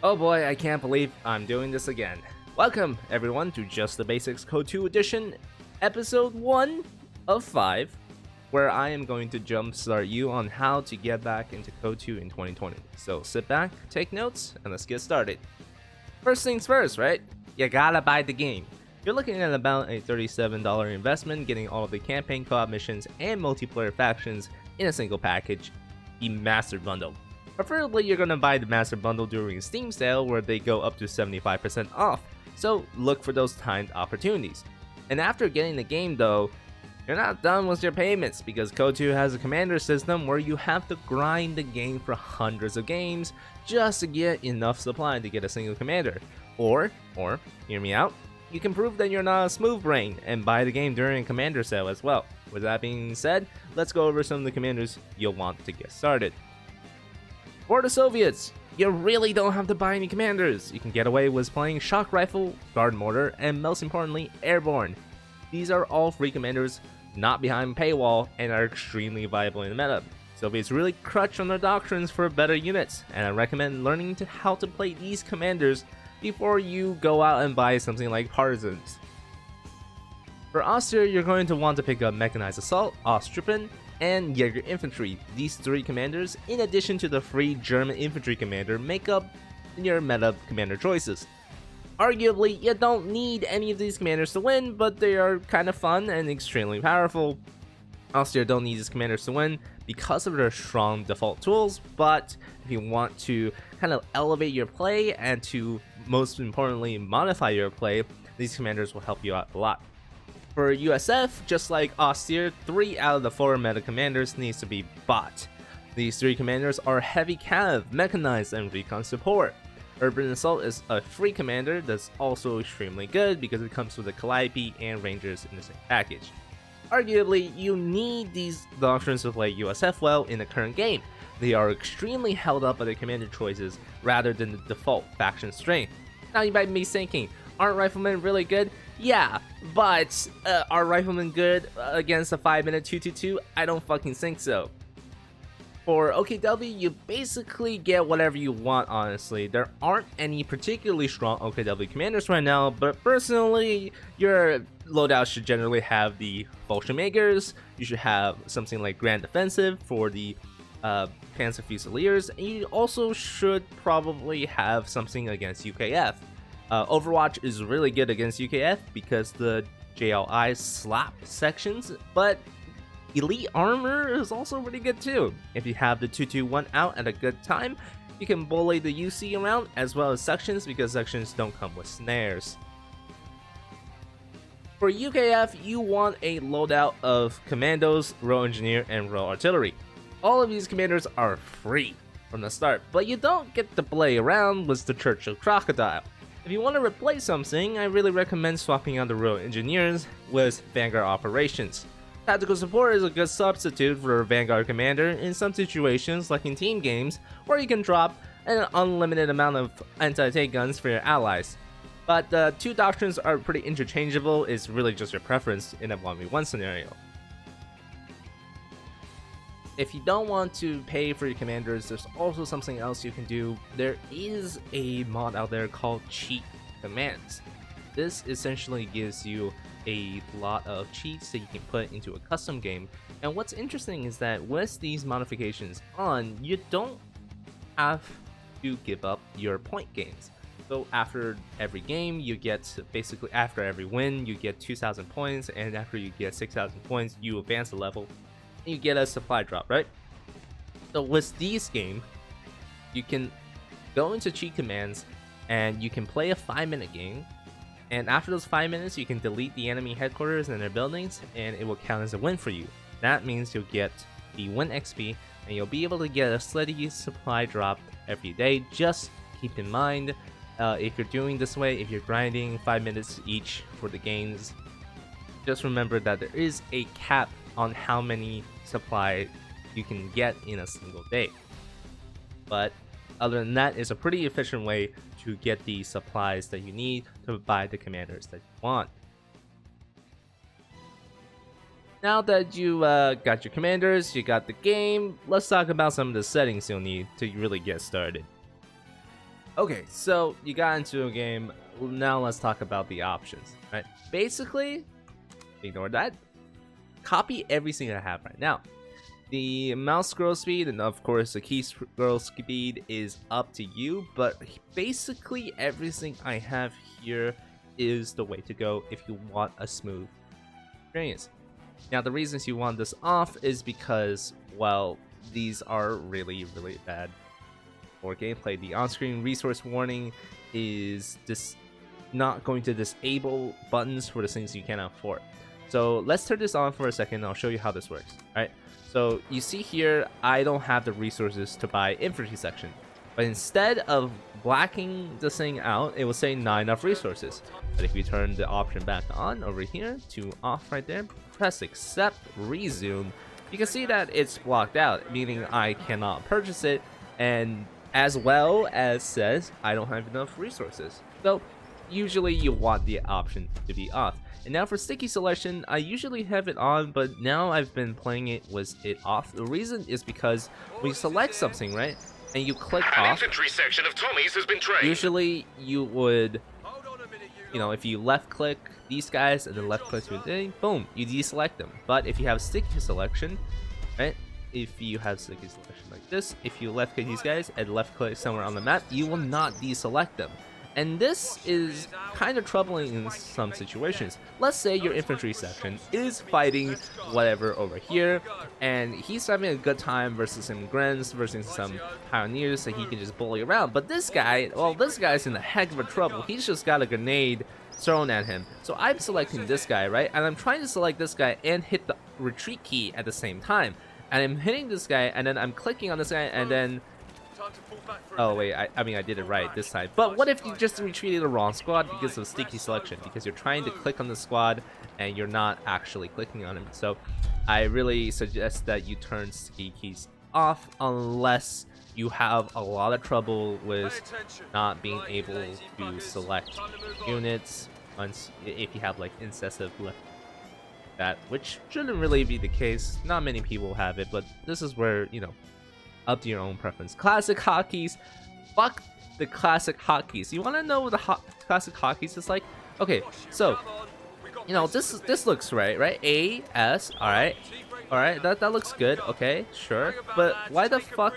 Oh boy, I can't believe I'm doing this again. Welcome, everyone, to Just the Basics COH2 Edition, Episode 1 of 5, where I am going to jumpstart you on how to get back into COH2 in 2020. So sit back, take notes, and let's get started. First things first, right? You gotta buy the game. You're looking at about a $37 investment, getting all of the campaign co-op missions and multiplayer factions in a single package, the Master Bundle. Preferably, you're gonna buy the Master Bundle during a Steam sale where they go up to 75% off, so look for those timed opportunities. And after getting the game though, you're not done with your payments because COH2 has a commander system where you have to grind the game for hundreds of games just to get enough supply to get a single commander. Or, hear me out, you can prove that you're not a smooth brain and buy the game during a commander sale as well. With that being said, let's go over some of the commanders you'll want to get started. For the Soviets, you really don't have to buy any commanders. You can get away with playing Shock Rifle, Guard Mortar, and most importantly, Airborne. These are all free commanders, not behind paywall, and are extremely viable in the meta. Soviets really crutch on their doctrines for better units, and I recommend learning how to play these commanders before you go out and buy something like Partisans. For Austria, you're going to want to pick up Mechanized Assault, Ostruppen, and Jaeger Infantry. These three commanders, in addition to the free German Infantry commander, make up your meta commander choices. Arguably, you don't need any of these commanders to win, but they are kind of fun and extremely powerful. Austria don't need these commanders to win because of their strong default tools, but if you want to kind of elevate your play and to most importantly modify your play, these commanders will help you out a lot. For USF, just like Austria, 3 out of the 4 meta commanders needs to be bought. These 3 commanders are Heavy Cav, Mechanized, and Recon Support. Urban Assault is a free commander that's also extremely good because it comes with the Calliope and Rangers in the same package. Arguably, you need these doctrines to play USF well in the current game. They are extremely held up by the commander choices rather than the default faction strength. Now you might be thinking, aren't Riflemen really good? Yeah, but are Riflemen good against a 5-minute 222? I don't fucking think so. For OKW, you basically get whatever you want, honestly. There aren't any particularly strong OKW commanders right now, but personally, your loadout should generally have the Fallschirmjägers. You should have something like Grand Defensive for the Panzer Fusiliers, and you also should probably have something against UKF. Overwatch is really good against UKF because the JLI slap sections, but Elite Armor is also really good too. If you have the 221 out at a good time, you can bully the UC around as well as sections because sections don't come with snares. For UKF, you want a loadout of Commandos, Royal Engineer, and Royal Artillery. All of these commanders are free from the start, but you don't get to play around with the Churchill Crocodile. If you want to replace something, I really recommend swapping out the Royal Engineers with Vanguard Operations. Tactical Support is a good substitute for a Vanguard Commander in some situations like in team games where you can drop an unlimited amount of anti-tank guns for your allies. But the two doctrines are pretty interchangeable, it's really just your preference in a 1v1 scenario. If you don't want to pay for your commanders, there's also something else you can do. There is a mod out there called Cheat Commands. This essentially gives you a lot of cheats that you can put into a custom game. And what's interesting is that with these modifications on, you don't have to give up your point gains. So after every game, you get basically after every win, you get 2,000 points, and after you get 6,000 points, you advance a level. You get a supply drop, right? So with these games, you can go into cheat commands and you can play a 5-minute game, and after those 5 minutes you can delete the enemy headquarters and their buildings and it will count as a win for you. That means you'll get the win XP and you'll be able to get a steady supply drop every day. Just keep in mind, if you're doing this way, if you're grinding 5 minutes each for the gains, just remember that there is a cap on how many supply you can get in a single day. But other than that, it's a pretty efficient way to get the supplies that you need to buy the commanders that you want. Now that you got your commanders, you got the game, let's talk about some of the settings you'll need to really get started. Okay, so you got into a game. Now let's talk about the options, right? Basically, ignore that. Copy everything I have right now. The mouse scroll speed and of course the key scroll speed is up to you, but basically everything I have here is the way to go if you want a smooth experience. Now the reasons you want this off is because, well, these are really bad for gameplay. The on-screen resource warning is just not going to disable buttons for the things you cannot afford. So let's turn this on for a second and I'll show you how this works. Alright, so you see here I don't have the resources to buy infantry section, but instead of blacking this thing out, it will say not enough resources. But if you turn the option back on over here to off right there, press accept, resume, you can see that it's blocked out, meaning I cannot purchase it, and as well as says I don't have enough resources. So usually you want the option to be off. And now for sticky selection, I usually have it on, but now I've been playing it with it off. The reason is because when you select something, right, and you click off, infantry section of Tommies has been trained. Usually you would, you know, if you left click these guys and then left click to a thing, boom, you deselect them. But if you have sticky selection, right, if you have sticky selection like this, if you left click these guys and left click somewhere on the map, you will not deselect them. And this is kind of troubling in some situations. Let's say your infantry section is fighting whatever over here, and he's having a good time versus some Grens, versus some pioneers that he can just bully around. But this guy, well, this guy's in a heck of a trouble. He's just got a grenade thrown at him. So I'm selecting this guy, right? And I'm trying to select this guy and hit the retreat key at the same time. And I'm hitting this guy, and then I'm clicking on this guy, and then... Oh wait, I mean I did it right this time. But what if you just retreated the wrong squad because of sticky selection? Because you're trying to click on the squad and you're not actually clicking on him. So I really suggest that you turn sticky keys off unless you have a lot of trouble with not being able to select units if you have like incessive left, that, which shouldn't really be the case. Not many people have it, but this is where, you know, up to your own preference. Classic hotkeys, fuck the classic hotkeys. You want to know what the classic hotkeys is like? Okay, so you know this looks right? A S, all right, that looks good. Okay, sure, but why the fuck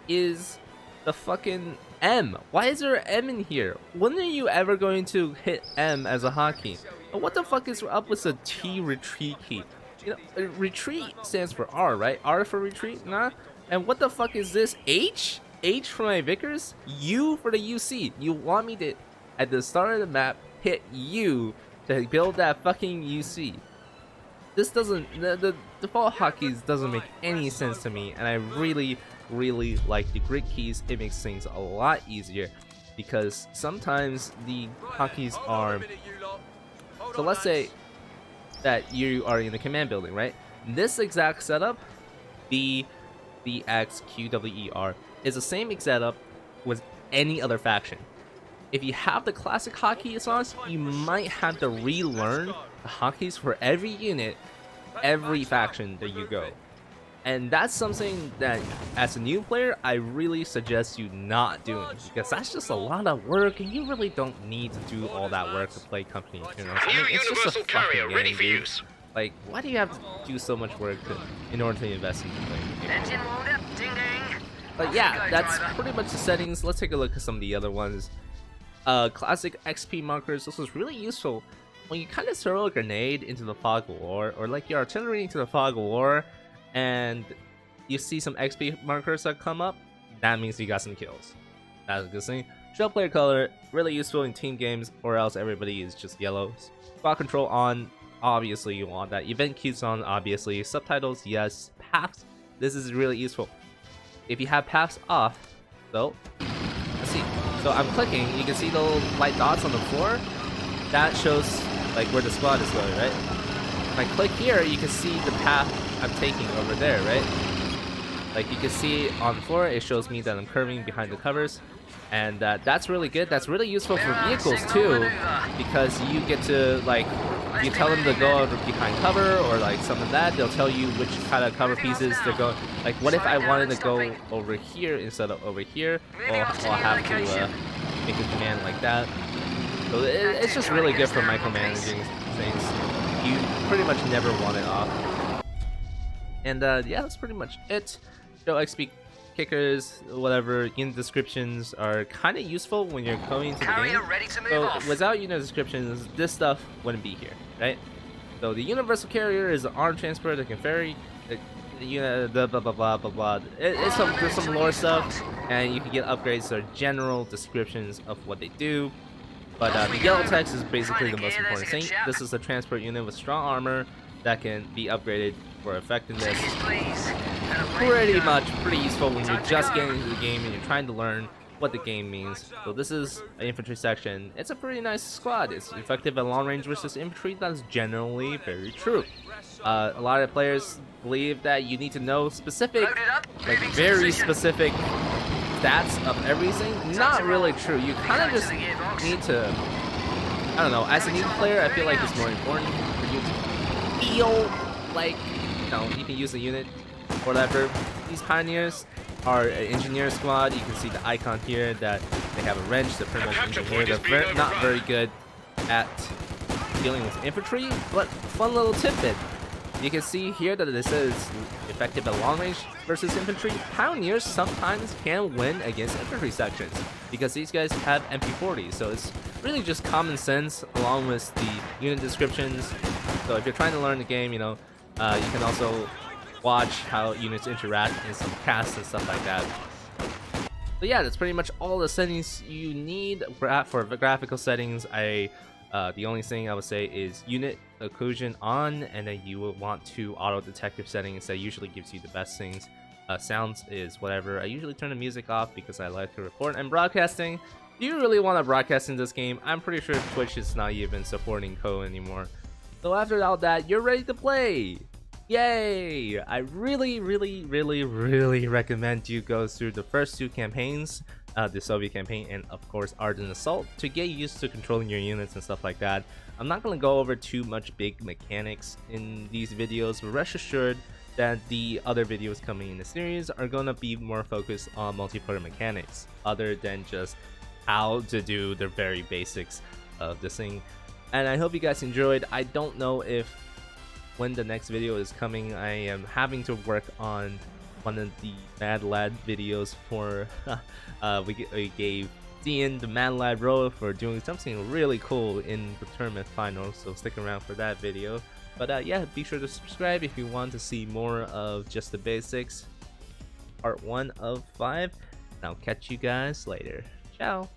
is the fucking M? Why is there an M in here? When are you ever going to hit M as a hotkey? And what the fuck is up with the T retreat key? You know, retreat stands for R, right? R for retreat, nah. And what the fuck is this? H? H for my Vickers? U for the UC. You want me to, at the start of the map, hit U to build that fucking UC. This doesn't, the default hotkeys doesn't make any sense to me, and I really like the grid keys. It makes things a lot easier because sometimes the hotkeys are, so let's say that you are in the command building, right? This exact setup, BXQWER, is the same exact setup with any other faction. If you have the classic hotkeys on, you might have to relearn the hotkeys for every unit, every faction that you go. And that's something that, as a new player, I really suggest you not doing, because that's just a lot of work, and you really don't need to do all that work to play company. You know, I mean, it's just a fucking game, dude. Like, why do you have to do so much work in order to invest in playing the game? But yeah, that's pretty much the settings. Let's take a look at some of the other ones. Classic XP markers. This was really useful when you kind of throw a grenade into the fog of war, or like your artillery into the fog of war, and you see some XP markers that come up. That means you got some kills. That's a good thing. Show player color, really useful in team games, or else everybody is just yellow. Squad control on. Obviously you want that. Event keys on, obviously. Subtitles, yes. Paths, this is really useful. If you have paths off, so let's see. So I'm clicking, you can see the little light dots on the floor. That shows like where the squad is going, right? If I click here, you can see the path I'm taking over there, right? Like you can see on the floor, it shows me that I'm curving behind the covers. And that's really good. That's really useful for vehicles too, because you get to like if you tell them to go behind cover or like some of that, they'll tell you which kind of cover pieces they're going. Like, what if I wanted to go over here instead of over here? Well, I'll have to make a command like that. So it's just really good for micromanaging things. You pretty much never want it off. And yeah, that's pretty much it. Show XP kickers, whatever, unit descriptions are kind of useful when you're going to the game. So without unit descriptions, this stuff wouldn't be here, right? So the universal carrier is an armed transport that can ferry, blah blah blah blah blah. There's some lore stuff, and you can get upgrades or general descriptions of what they do. But the yellow text is basically the most important thing. This is a transport unit with strong armor that can be upgraded for effectiveness. Pretty useful when you're just getting into the game and you're trying to learn what the game means. So this is an infantry section. It's a pretty nice squad. It's effective at long range versus infantry. That's generally very true. A lot of players believe that you need to know specific, like very specific stats of everything. Not really true. You kind of just need to, I don't know, as a new player, I feel like it's more important for you to feel like, you know, you can use a unit or whatever. These pioneers are an engineer squad. You can see the icon here that they have a wrench. They're pretty much engineer. They're not very good at dealing with infantry, but fun little tidbit. You can see here that this is effective at long range versus infantry. Pioneers sometimes can win against infantry sections because these guys have MP40s. So it's really just common sense along with the unit descriptions. So if you're trying to learn the game, you know, you can also watch how units interact in some casts and stuff like that. But yeah, that's pretty much all the settings you need for graphical settings. The only thing I would say is unit occlusion on, and then you will want to auto detect your settings. That usually gives you the best things. Sounds is whatever. I usually turn the music off because I like to record and broadcasting. Do you really want to broadcast in this game? I'm pretty sure Twitch is not even supporting COH anymore. So after all that, you're ready to play. Yay! I really recommend you go through the first two campaigns, the Soviet campaign and of course Ardent Assault, to get used to controlling your units and stuff like that. I'm not going to go over too much big mechanics in these videos, but rest assured that the other videos coming in the series are going to be more focused on multiplayer mechanics other than just how to do the very basics of this thing. And I hope you guys enjoyed. I don't know if when the next video is coming. I am having to work on one of the Mad Lad videos for we gave Ian the Mad Lad role for doing something really cool in the tournament final, so stick around for that video. But yeah, be sure to subscribe if you want to see more of Just the Basics part 1 of 5, and I'll catch you guys later. Ciao.